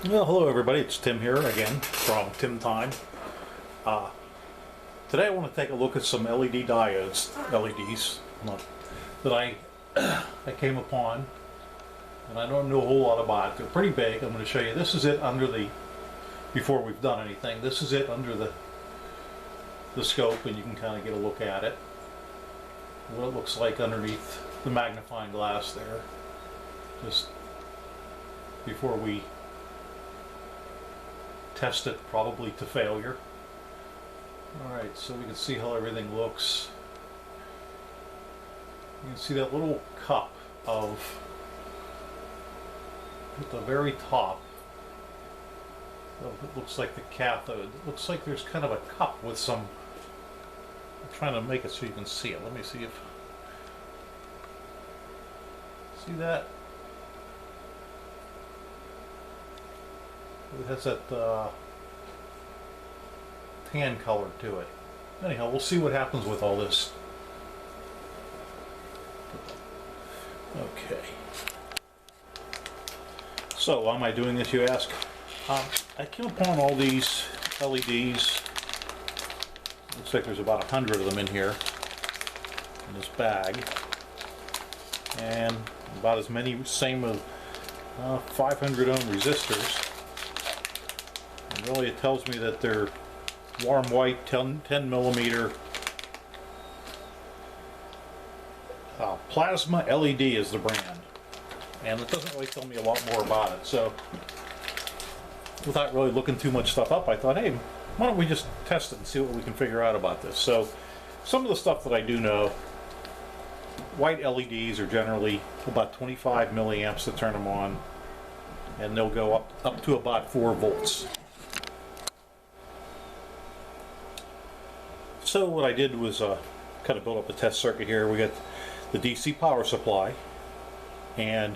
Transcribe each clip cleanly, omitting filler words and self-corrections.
Well, hello everybody, it's Tim here again from Tim Time. Today I want to take a look at some LEDs that I came upon, and I don't know a whole lot about it. They're pretty big. I'm going to show you. This is it under the, before we've done anything, this is it under the scope, and you can kind of get a look at it. What it looks like underneath the magnifying glass there, just before we test it, probably to failure. Alright, so we can see how everything looks. You can see that little cup of, at the very top of, it looks like the cathode. It looks like there's kind of a cup with some, I'm trying to make it so you can see it. Let me see if, see that? It has that tan color to it. Anyhow, we'll see what happens with all this. Okay. So, why am I doing this, you ask? I came upon all these LEDs. Looks like there's about 100 of them in here, in this bag. And about as many, same with 500 ohm resistors. And really it tells me that they're warm white 10 millimeter plasma LED is the brand, and it doesn't really tell me a lot more about it. So without really looking too much stuff up, I thought, hey, why don't we just test it and see what we can figure out about this. So some of the stuff that I do know, white LEDs are generally about 25 milliamps to turn them on, and they'll go up to about 4 volts. So what I did was kind of build up a test circuit here. We got the DC power supply, and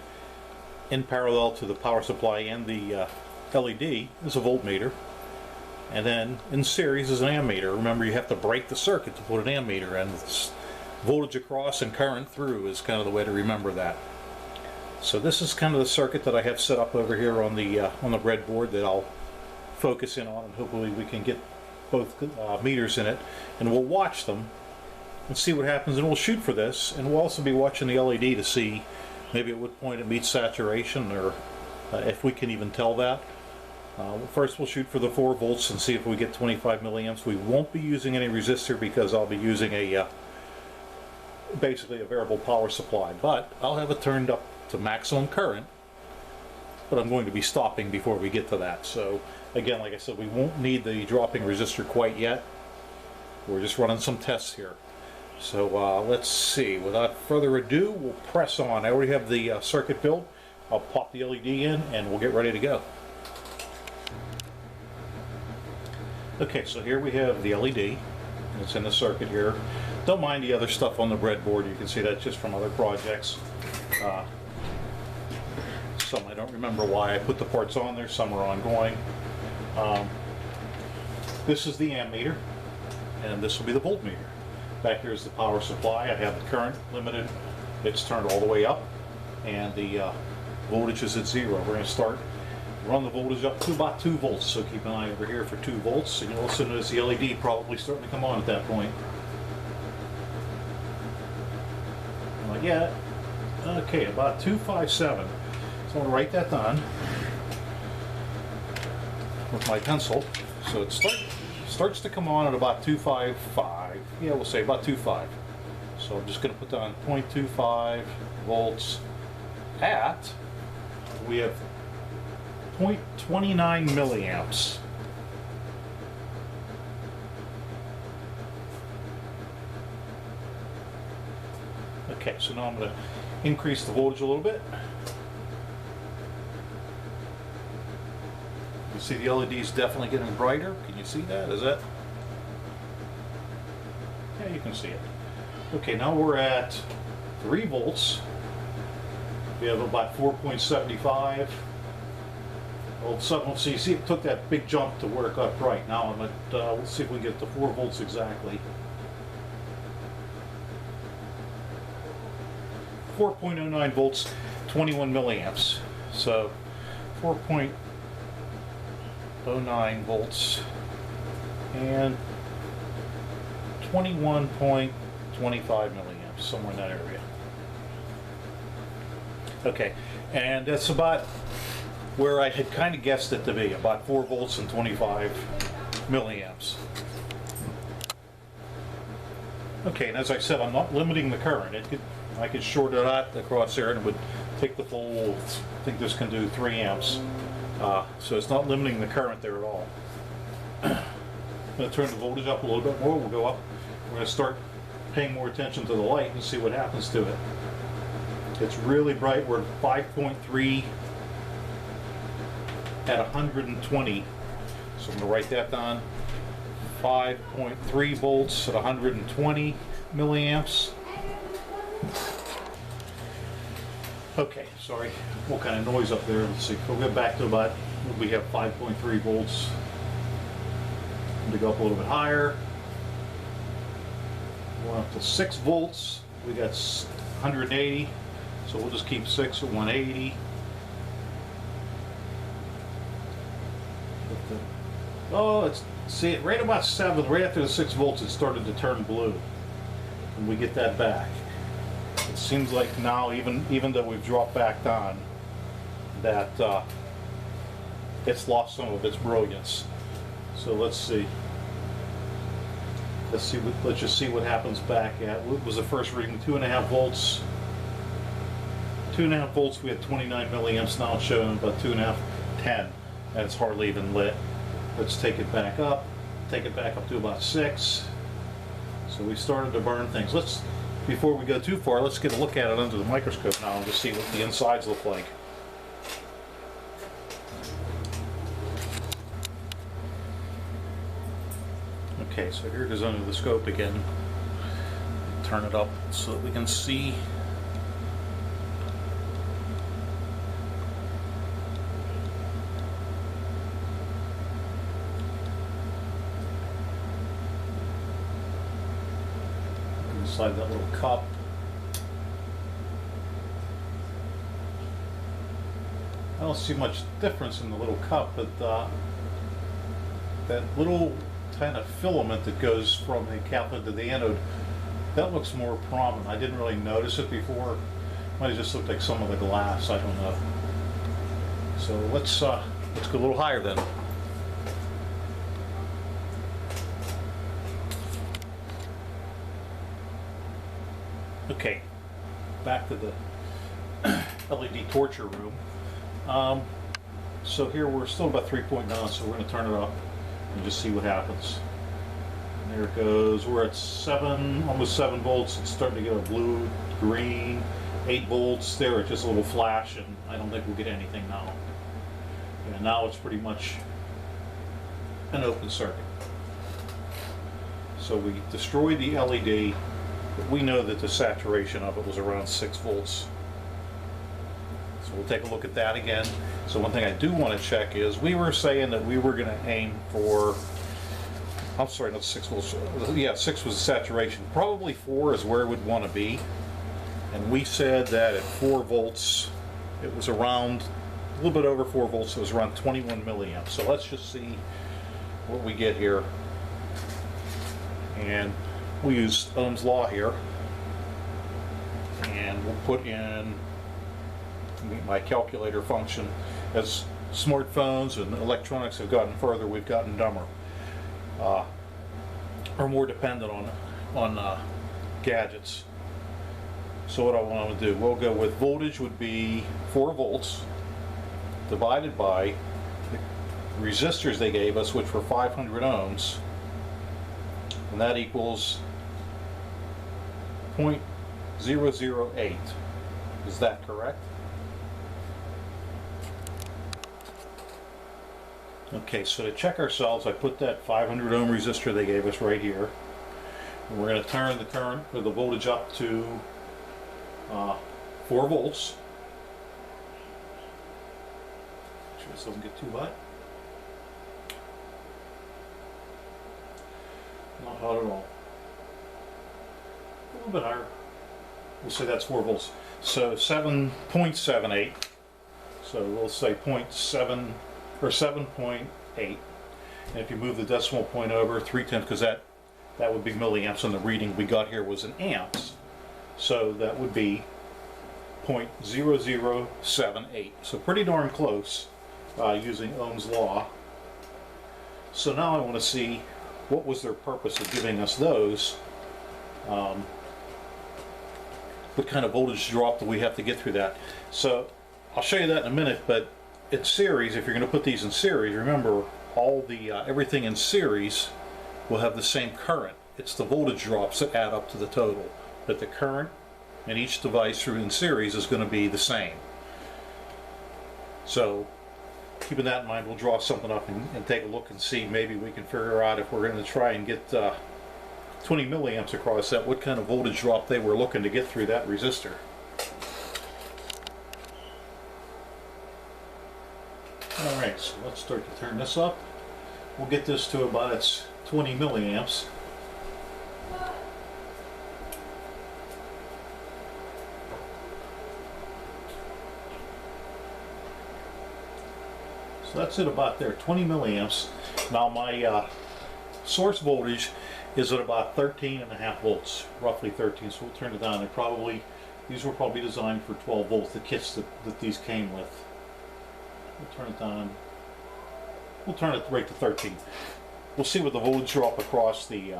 in parallel to the power supply and the LED is a voltmeter, and then in series is an ammeter. Remember, you have to break the circuit to put an ammeter in. Voltage across and current through is kind of the way to remember that. So this is kind of the circuit that I have set up over here on the breadboard that I'll focus in on, and hopefully we can get both meters in it, and we'll watch them and see what happens, and we'll shoot for this, and we'll also be watching the LED to see maybe at what point it meets saturation, or if we can even tell that. First we'll shoot for the 4 volts and see if we get 25 milliamps. We won't be using any resistor because I'll be using a basically a variable power supply, but I'll have it turned up to maximum current, but I'm going to be stopping before we get to that. So again, like I said, we won't need the dropping resistor quite yet. We're just running some tests here. So let's see, without further ado, we'll press on. I already have the circuit built. I'll pop the LED in and we'll get ready to go. Okay, so here we have the LED. It's in the circuit here. Don't mind the other stuff on the breadboard. You can see that just from other projects. Some I don't remember why I put the parts on there, some are ongoing. This is the ammeter, and this will be the voltmeter. Back here is the power supply. I have the current limited. It's turned all the way up, and the voltage is at 0. We're going to run the voltage up to about 2 volts, so keep an eye over here for 2 volts, and you'll also notice the LED probably starting to come on at that point. Not yet. Okay, about 257. So I'm going to write that down with my pencil. So it starts to come on at about 255. Yeah, we'll say about 2.5. So I'm just going to put down 0.25 volts at, we have 0.29 milliamps. Okay, so now I'm going to increase the voltage a little bit. You see the LED is definitely getting brighter. Can you see that? Is that? Yeah, you can see it. Okay, now we're at 3 volts. We have about 4.75. Well, let's see, it took that big jump to where it got bright. Now I'm at, let's see if we can get to 4 volts exactly. 4.09 volts, 21 milliamps. So 4.09 0.09 volts and 21.25 milliamps, somewhere in that area. Okay, and that's about where I had kind of guessed it to be, about 4 volts and 25 milliamps. Okay, and as I said, I'm not limiting the current. I could short it out across there and it would take the full, I think this can do 3 amps. So it's not limiting the current there at all. I'm going to turn the voltage up a little bit more. We'll go up. We're going to start paying more attention to the light and see what happens to it. It's really bright. We're at 5.3 at 120. So I'm going to write that down. 5.3 volts at 120 milliamps. Okay, sorry, what kind of noise up there? Let's see. We'll get back to about, we have 5.3 volts. To go up a little bit higher. We're up to 6 volts. We got 180, so we'll just keep 6 at 180. Oh, let's see it right about 7, right after the 6 volts, it started to turn blue, and we get that back. It seems like now, even though we've dropped back down, that it's lost some of its brilliance. So let's see. Let's just see what happens back at. What was the first reading? 2.5 volts. 2.5 volts. We had 29 milliamps. Now it's showing about 2.5, 10, and it's hardly even lit. Let's take it back up. Take it back up to about 6. So we started to burn things. Before we go too far, let's get a look at it under the microscope now and just see what the insides look like. Okay, so here it is under the scope again. Turn it up so that we can see. Inside that little cup. I don't see much difference in the little cup, but that little kind of filament that goes from the cathode to the anode, that looks more prominent. I didn't really notice it before. Might have just looked like some of the glass. I don't know. So let's go a little higher then. Okay, back to the LED torture room. So here we're still about 3.9, so we're going to turn it up and just see what happens. And there it goes. We're at 7, almost 7 volts. It's starting to get a blue, green, 8 volts. There, it's just a little flash, and I don't think we'll get anything now. Yeah, now it's pretty much an open circuit. So we destroyed the LED. But we know that the saturation of it was around 6 volts. So we'll take a look at that again. So one thing I do want to check is, we were saying that we were going to aim for, I'm sorry, not 6 volts. Yeah, 6 was the saturation. Probably 4 is where we'd want to be. And we said that at 4 volts, it was around, a little bit over 4 volts, it was around 21 milliamps. So let's just see what we get here. And we'll use Ohm's law here, and we'll put in my calculator function. As smartphones and electronics have gotten further, we've gotten dumber, or more dependent on gadgets. So what I want to do, we'll go with voltage would be 4 volts divided by the resistors they gave us, which were 500 ohms, and that equals 0.008. Is that correct? Okay, so to check ourselves, I put that 500 ohm resistor they gave us right here. And we're going to turn the current, or the voltage, up to 4 volts. Make sure this doesn't get too hot. Not hot at all. A little bit higher. We'll say that's 4 volts. So 7.78. So we'll say 0.7 or 7.8 8. And if you move the decimal point over 3/10, because that would be milliamps, and the reading we got here was in amps. So that would be 0.0078. So pretty darn close using Ohm's law. So now I want to see what was their purpose of giving us those. What kind of voltage drop do we have to get through that? So I'll show you that in a minute, but in series, if you're going to put these in series, remember all the everything in series will have the same current. It's the voltage drops that add up to the total, but the current in each device through in series is going to be the same. So keeping that in mind, we'll draw something up and take a look and see. Maybe we can figure out, if we're going to try and get 20 milliamps across that, what kind of voltage drop they were looking to get through that resistor. Alright, so let's start to turn this up. We'll get this to about its 20 milliamps. So that's it about there, 20 milliamps. Now my source voltage is at about 13.5 volts, roughly 13. So we'll turn it down. These were probably designed for 12 volts, the kits that these came with. We'll turn it down. We'll turn it right to 13. We'll see what the voltage drop across the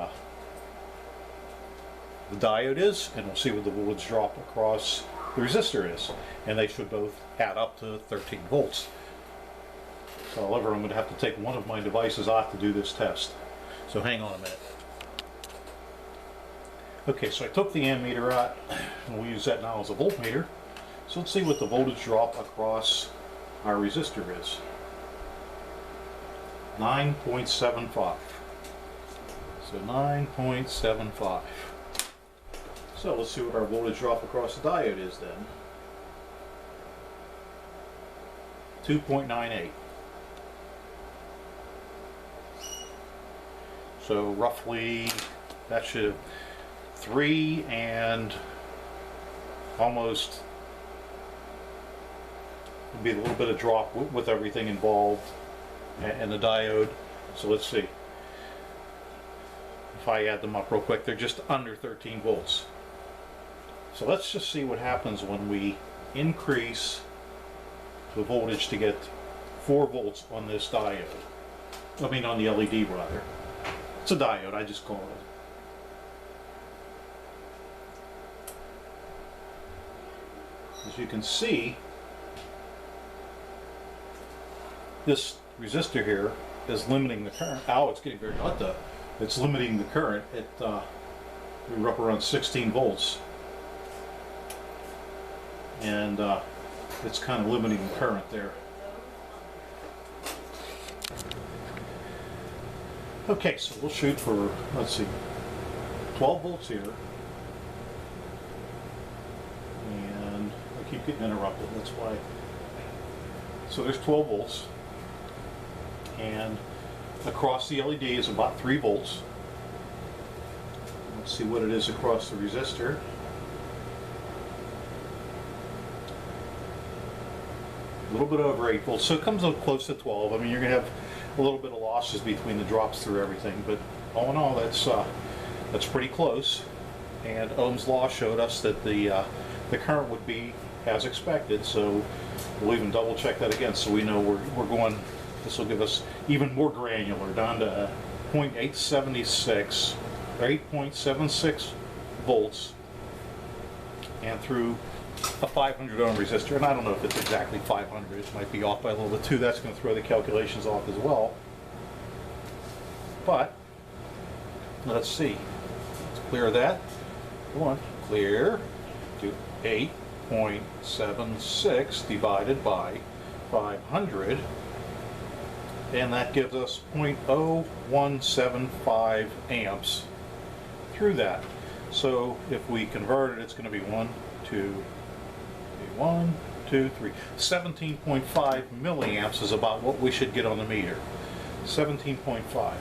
diode is, and we'll see what the voltage drop across the resistor is. And they should both add up to 13 volts. So however, I'm going to have to take one of my devices off to do this test. So hang on a minute. Okay, so I took the ammeter out, and we'll use that now as a voltmeter. So let's see what the voltage drop across our resistor is. 9.75. So 9.75. So let's see what our voltage drop across the diode is then. 2.98. So roughly that should 3 and almost would be a little bit of drop with everything involved and the diode. So let's see. If I add them up real quick, they're just under 13 volts. So let's just see what happens when we increase the voltage to get 4 volts on this diode. I mean on the LED rather. It's a diode, I just call it. As you can see, this resistor here is limiting the current. Ow, it's getting very hot though. It's limiting the current at we're up around 16 volts. And it's kind of limiting the current there. Okay, so we'll shoot for, let's see, 12 volts here. And I keep getting interrupted, that's why. So there's 12 volts. And across the LED is about 3 volts. Let's see what it is across the resistor. A little bit over 8 volts, so it comes up close to 12. I mean, you're going to have a little bit of losses between the drops through everything, but all in all, that's pretty close. And Ohm's law showed us that the current would be as expected. So we'll even double check that again, so we know we're going. This will give us even more granular, down to 0.876 or 8.76 volts, and through a 500 ohm resistor. And I don't know if it's exactly 500, it might be off by a little bit too. That's going to throw the calculations off as well. But let's see. Let's clear that. Come on, clear to 8.76 divided by 500, and that gives us 0.0175 amps through that. So if we convert it, it's going to be 17.5 milliamps is about what we should get on the meter. 17.5.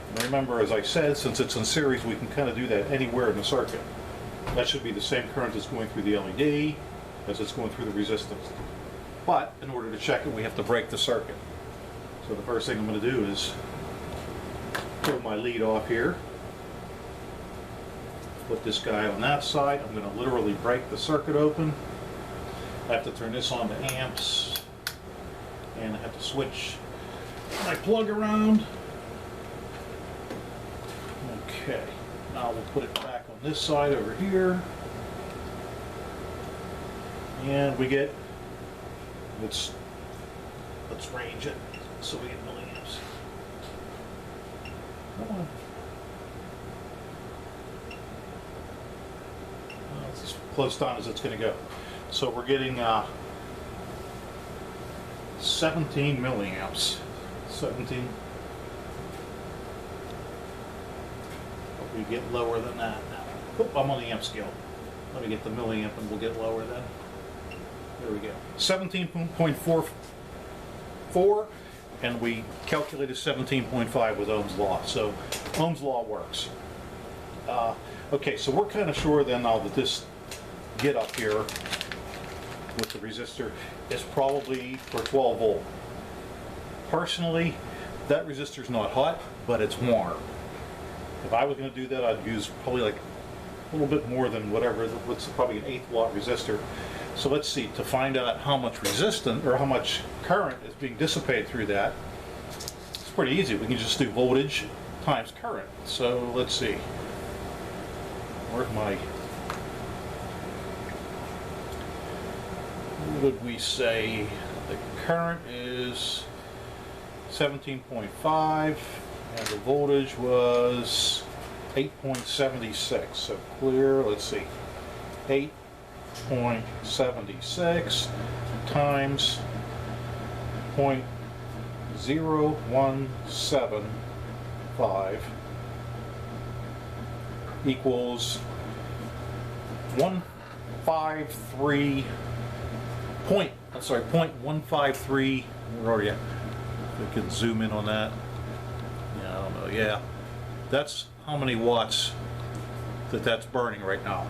And remember, as I said, since it's in series, we can kind of do that anywhere in the circuit. That should be the same current that's going through the LED as it's going through the resistance. But in order to check it, we have to break the circuit. So the first thing I'm going to do is pull my lead off here. Put this guy on that side. I'm going to literally break the circuit open. I have to turn this on to amps. And I have to switch my plug around. Okay, now we'll put it back on this side over here. And we get, let's range it so we get milliamps. Come on. Well, it's as close down as it's going to go. So we're getting 17 milliamps. 17. Hope we get lower than that now. Oh, I'm on the amp scale. Let me get the milliamp and we'll get lower then. There we go. 17.44, and we calculated 17.5 with Ohm's law. So Ohm's law works. Okay, so we're kind of sure then now that this get up here with the resistor is probably for 12 volt. Personally, that resistor's not hot, but it's warm. If I was going to do that, I'd use probably like a little bit more than whatever, what's probably an 8-watt resistor. So let's see, to find out how much resistance or how much current is being dissipated through that, it's pretty easy. We can just do voltage times current. So let's see, where's my, what would we say, the current is 17.5 and the voltage was 8.76. So clear, let's see, 8.76 times 0.0175 equals 0.153. Where are you? If we can zoom in on that. Yeah, I don't know. Yeah, that's how many watts that's burning right now.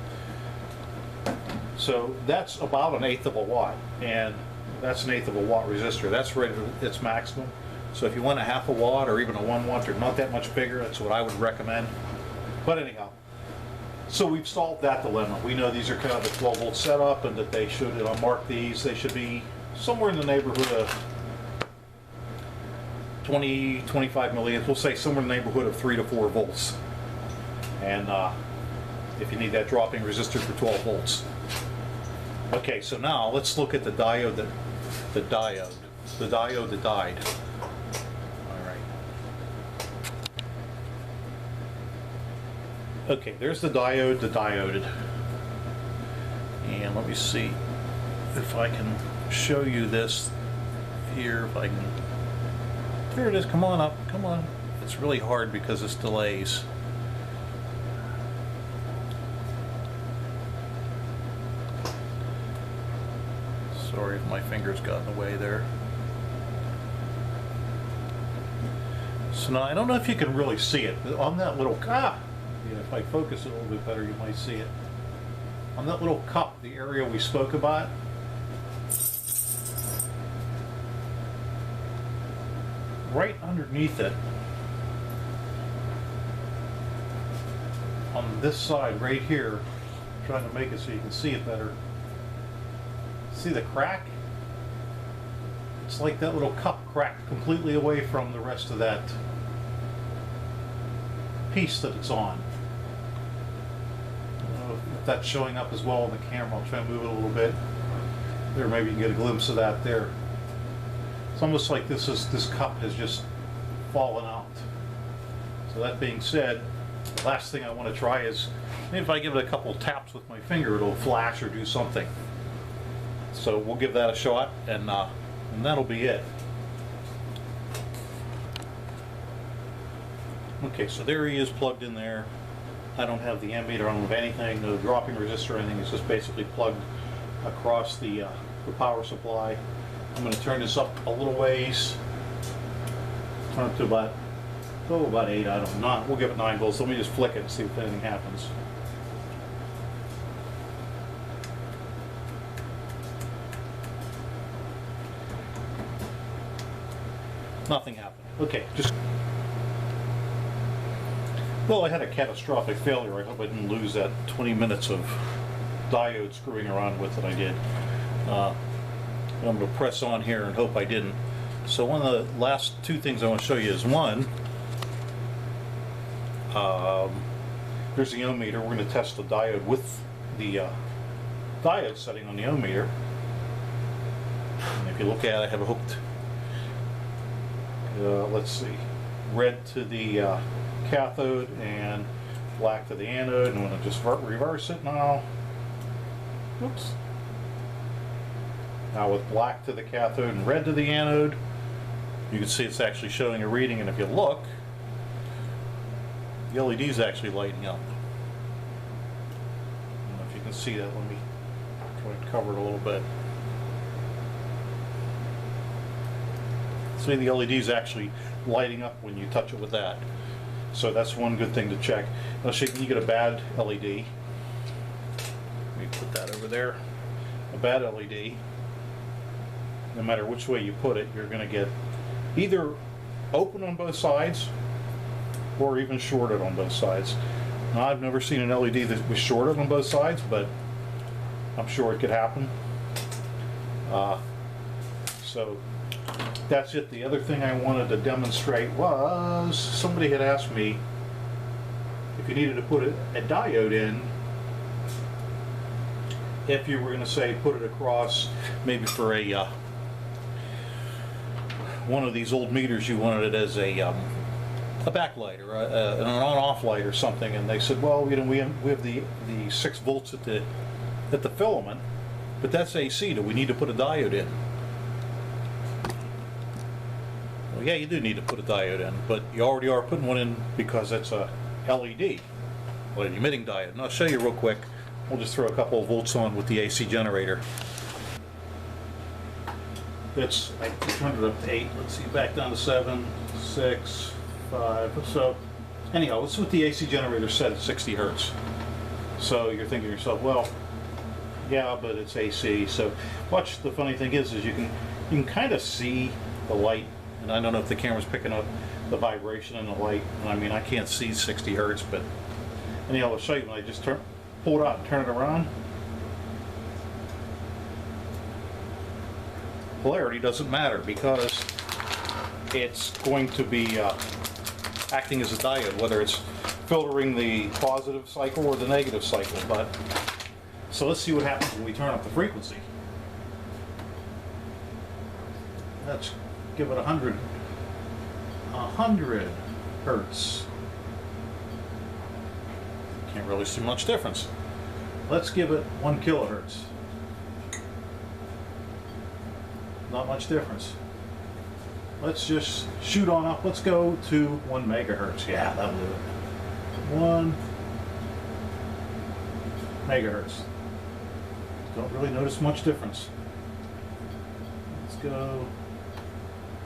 So that's about 1/8 of a watt, and that's 1/8 of a watt resistor. That's right at its maximum. So if you want a 1/2 a watt or even a 1 watt, they're not that much bigger. That's what I would recommend. But anyhow, so we've solved that dilemma. We know these are kind of a 12 volt setup, and that they should, and I'll mark these, they should be somewhere in the neighborhood of 20, 25 milliamps. We'll say somewhere in the neighborhood of 3 to 4 volts. And if you need that dropping resistor for 12 volts. Okay, so now let's look at the diode that died. All right. Okay, there's the diode that dioded. And let me see if I can show you this here. If I can. There it is. Come on up. Come on. It's really hard because it's delays. Sorry if my fingers got in the way there. So now I don't know if you can really see it, but on that little cup, yeah, if I focus it a little bit better, you might see it. On that little cup, the area we spoke about, right underneath it, on this side right here, I'm trying to make it so you can see it better. See the crack? It's like that little cup cracked completely away from the rest of that piece that it's on. I don't know if that's showing up as well on the camera. I'll try and move it a little bit. There, maybe you can get a glimpse of that there. It's almost like this cup has just fallen out. So that being said, the last thing I want to try is, maybe if I give it a couple taps with my finger, it'll flash or do something. So we'll give that a shot, and that'll be it. Okay, so there he is plugged in there. I don't have the ammeter, I don't have anything, no dropping resistor or anything. It's just basically plugged across the power supply. I'm going to turn this up a little ways. Turn it to about 8, I don't know. We'll give it 9 volts. Let me just flick it and see if anything happens. nothing happened. Okay, just... Well, I had a catastrophic failure. I hope I didn't lose that 20 minutes of diode screwing around with that I did. I'm going to press on here and hope I didn't. So one of the last two things I want to show you is one, there's the ohm meter. We're going to test the diode with the diode setting on the ohm meter. And if you look at it, I have it hooked, let's see, red to the cathode and black to the anode. And I'm going to just reverse it now. Oops. Now with black to the cathode and red to the anode, you can see it's actually showing a reading, and if you look, the LED is actually lighting up. I don't know if you can see that. Let me try and cover it a little bit. See, the LED is actually lighting up when you touch it with that. So that's one good thing to check. Now, when you get a bad LED, let me put that over there. A bad LED, no matter which way you put it, you're going to get either open on both sides or even shorted on both sides. Now, I've never seen an LED that was shorted on both sides, but I'm sure it could happen. So that's it. The other thing I wanted to demonstrate was, somebody had asked me if you needed to put a diode in, if you were going to say put it across, maybe for a one of these old meters, you wanted it as a backlight or an on-off light or something, and they said, well, you know, we have the 6 volts at the filament, but that's AC. Do we need to put a diode in? Well, yeah, you do need to put a diode in, but you already are putting one in because it's a LED, well, an emitting diode. And I'll show you real quick. We'll just throw a couple of volts on with the AC generator. It's, I turned it up to 8. Let's see, back down to 7, 6, 5. So anyhow, let's put the AC generator set at 60 hertz. So you're thinking to yourself, well, yeah, but it's AC. So watch. The funny thing is you can kind of see the light, and I don't know if the camera's picking up the vibration in the light. I mean, I can't see 60 hertz, but anyhow, I'll show you when I just pull it out and turn it around. Polarity doesn't matter because it's going to be acting as a diode, whether it's filtering the positive cycle or the negative cycle. But so let's see what happens when we turn up the frequency. Let's give it 100 hertz. Can't really see much difference. Let's give it 1 kilohertz. Not much difference. Let's just shoot on up. Let's go to 1 megahertz. Yeah, that'll do it. 1 megahertz. Don't really notice much difference. Let's go.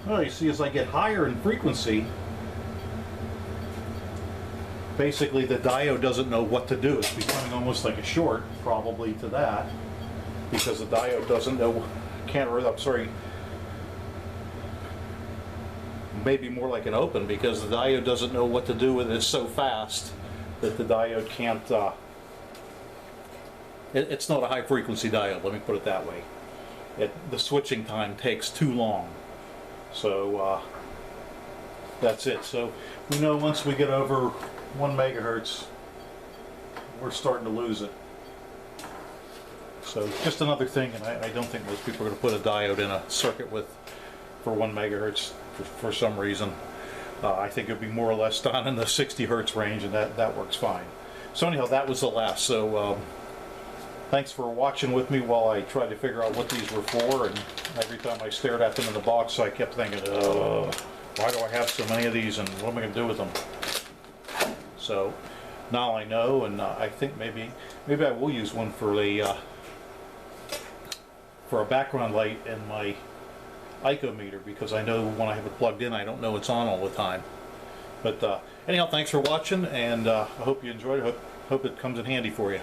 Oh, you see, as I get higher in frequency, basically the diode doesn't know what to do. It's becoming almost like a short, probably, to that, because the diode doesn't know, maybe more like an open, because the diode doesn't know what to do with it so fast that the diode can't, it's not a high frequency diode, let me put it that way. The switching time takes too long. So that's it. So we know once we get over 1 megahertz, we're starting to lose it. So just another thing, and I don't think most people are going to put a diode in a circuit for 1 megahertz for some reason. I think it would be more or less down in the 60 hertz range, and that works fine. So anyhow, that was the last. So thanks for watching with me while I tried to figure out what these were for, and every time I stared at them in the box, I kept thinking, why do I have so many of these, and what am I going to do with them? So now I know, and I think maybe I will use one for a background light in my icometer, because I know when I have it plugged in, I don't know it's on all the time. But anyhow, thanks for watching, and I hope you enjoyed it. Hope it comes in handy for you.